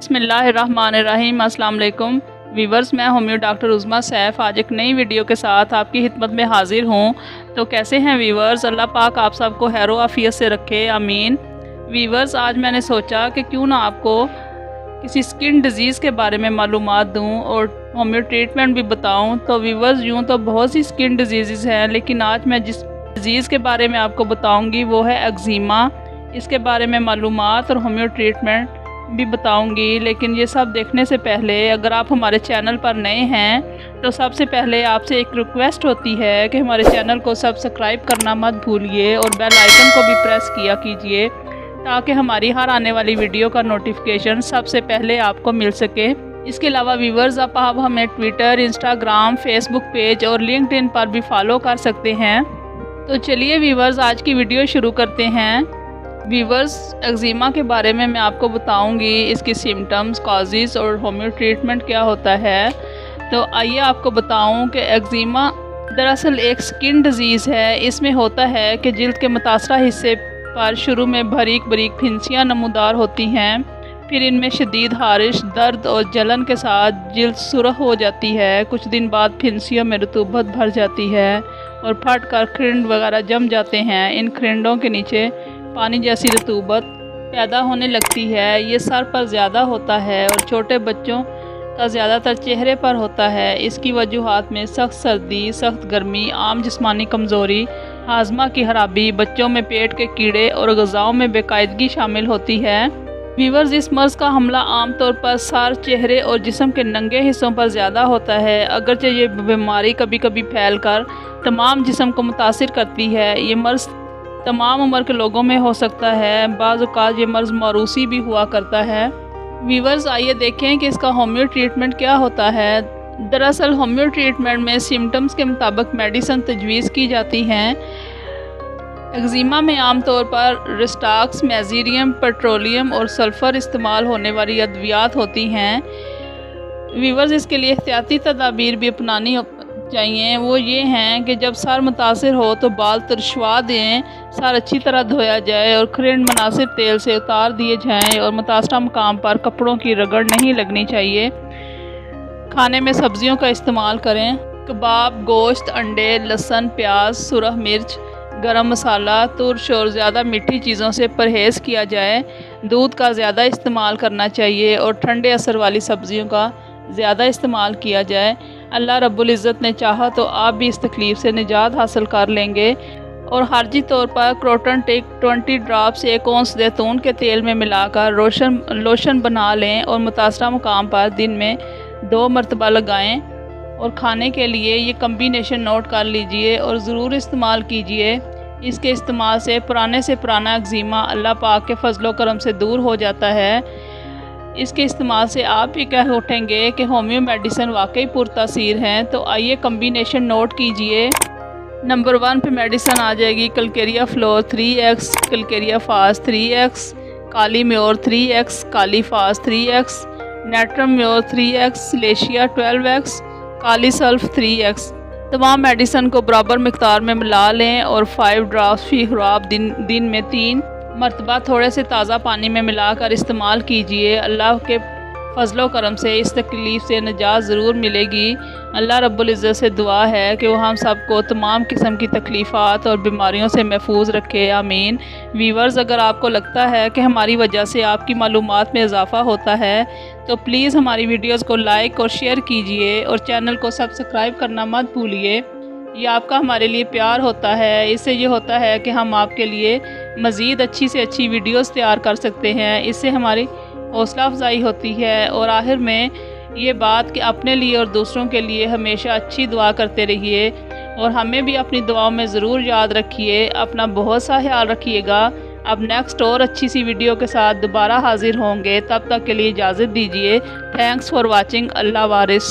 बिस्मिल्लाहिर्रहमानिर्रहीम। अस्सलाम वालेकुम वीवर्स, मैं होम्यो डॉक्टर उज़मा सैफ आज एक नई वीडियो के साथ आपकी खिदमत में हाजिर हूँ। तो कैसे हैं वीवर्स? अल्लाह पाक आप सबको खैर आफियत से रखे, आमीन। वीवर्स, आज मैंने सोचा कि क्यों ना आपको किसी स्किन डिज़ीज़ के बारे में मालूमात दूँ और होम्यो ट्रीटमेंट भी बताऊँ। तो वीवर्स, यूँ तो बहुत सी स्किन डिजीज़ हैं, लेकिन आज मैं जिस डिज़ीज़ के बारे में आपको बताऊँगी वो है एक्जिमा। इसके बारे में मालूमात और होम्यो ट्रीटमेंट भी बताऊंगी। लेकिन ये सब देखने से पहले अगर आप हमारे चैनल पर नए हैं तो सबसे पहले आपसे एक रिक्वेस्ट होती है कि हमारे चैनल को सब्सक्राइब करना मत भूलिए और बेल आइकन को भी प्रेस किया कीजिए ताकि हमारी हर आने वाली वीडियो का नोटिफिकेशन सबसे पहले आपको मिल सके। इसके अलावा व्यूवर्स, आप हमें ट्विटर, इंस्टाग्राम, फेसबुक पेज और लिंक्डइन पर भी फॉलो कर सकते हैं। तो चलिए व्यूवर्स, आज की वीडियो शुरू करते हैं। वीवर्स, एक्जिमा के बारे में मैं आपको बताऊंगी, इसकी सिम्टम्स, कॉजेज़ और होम्यो ट्रीटमेंट क्या होता है। तो आइए आपको बताऊं कि एक्जिमा दरअसल एक स्किन डिज़ीज़ है। इसमें होता है कि जिल्द के मुतासरा हिस्से पर शुरू में बारीक बारीक फिंसियाँ नमूदार होती हैं, फिर इनमें शदीद हारिश, दर्द और जलन के साथ जिल्द सुरख हो जाती है। कुछ दिन बाद फिंसियों में रतूबत भर जाती है और फट कर खिंड वगैरह जम जाते हैं। इन खिंडों के नीचे पानी जैसी रतूबत पैदा होने लगती है। ये सर पर ज़्यादा होता है और छोटे बच्चों का ज़्यादातर चेहरे पर होता है। इसकी वजूहात में सख्त सर्दी, सख्त गर्मी, आम जिस्मानी कमज़ोरी, हाजमा की खराबी, बच्चों में पेट के कीड़े और ग़िज़ाओं में बेकायदगी शामिल होती है। वीवर्स, इस मर्ज़ का हमला आम तौर पर सर, चेहरे और जिस्म के नंगे हिस्सों पर ज़्यादा होता है। अगरचे ये बीमारी कभी कभी फैल कर तमाम जिस्म को मुतासिर करती है। ये मर्ज़ तमाम उम्र के लोगों में हो सकता है। बाज़ औक़ात ये मर्ज़ मौरूसी भी हुआ करता है। वीवर्स, आइए देखें कि इसका होम्यो ट्रीटमेंट क्या होता है। दरअसल होम्यो ट्रीटमेंट में सिम्टम्स के मुताबिक मेडिसिन तजवीज़ की जाती हैं। एक्जिमा में आमतौर पर रिस्टाक्स, मेज़ीरियम, पेट्रोलियम और सल्फ़र इस्तेमाल होने वाली अद्वियात होती हैं। वीवर्स, इसके लिए एहतियाती तदाबीर भी अपनानी चाहिए। वो ये हैं कि जब सर मुतासिर हो तो बाल तुरशवा दें, सर अच्छी तरह धोया जाए और खिंड मुनासिब तेल से उतार दिए जाएं और मुतासरा मकाम पर कपड़ों की रगड़ नहीं लगनी चाहिए। खाने में सब्जियों का इस्तेमाल करें। कबाब, गोश्त, अंडे, लहसुन, प्याज, सुरख मिर्च, गरम मसाला, तुर्श और ज़्यादा मीठी चीज़ों से परहेज़ किया जाए। दूध का ज़्यादा इस्तेमाल करना चाहिए और ठंडे असर वाली सब्जियों का ज़्यादा इस्तेमाल किया जाए। अल्लाह रब्बुल इज़्ज़त ने चाहा तो आप भी इस तकलीफ़ से निजात हासिल कर लेंगे। और हार्जी तौर पर क्रोटन टेक 20 ड्रॉप्स 1 औंस जैतून के तेल में मिलाकर लोशन बना लें और मुतासरा मुकाम पर दिन में 2 मरतबा लगाएं। और खाने के लिए ये कम्बिनेशन नोट कर लीजिए और ज़रूर इस्तेमाल कीजिए। इसके इस्तेमाल से पुराना एक्जिमा अल्लाह पाक के फजलो करम से दूर हो जाता है। इसके इस्तेमाल से आप भी कह उठेंगे कि होम्यो मेडिसिन वाकई पुरतासीर हैं। तो आइए कम्बिनेशन नोट कीजिए। नंबर 1 पे मेडिसिन आ जाएगी calcarea fluor 3x, calcarea phos 3x, kali mur 3x, kali phos 3x, natrum mur 3x, लेशिया 12x, काली सल्फ 3x। तमाम मेडिसिन को बराबर मिकदार में मिला लें और 5 ड्रॉप्स फी खुराब दिन में 3 मरतबा थोड़े से ताज़ा पानी में मिलाकर इस्तेमाल कीजिए। अल्लाह के फजलो करम से इस तकलीफ़ से निजात ज़रूर मिलेगी। अल्लाह रब्बुल इज़्ज़त से दुआ है कि वो हम सबको तमाम किस्म की तकलीफ़ात और बीमारियों से महफूज रखे, आमीन। वीवर्स, अगर आपको लगता है कि हमारी वजह से आपकी मालूमात में इजाफ़ा होता है तो प्लीज़ हमारी वीडियोज़ को लाइक और शेयर कीजिए और चैनल को सब्सक्राइब करना मत भूलिए। ये आपका हमारे लिए प्यार होता है। इससे ये होता है कि हम आपके लिए मज़ीद अच्छी से अच्छी वीडियोस तैयार कर सकते हैं। इससे हमारी हौसला अफजाई होती है। और आखिर में ये बात कि अपने लिए और दूसरों के लिए हमेशा अच्छी दुआ करते रहिए और हमें भी अपनी दुआओं में ज़रूर याद रखिए। अपना बहुत सा ख्याल रखिएगा। अब नेक्स्ट और अच्छी सी वीडियो के साथ दोबारा हाजिर होंगे। तब तक के लिए इजाज़त दीजिए। Thanks for watching. Allah Waris.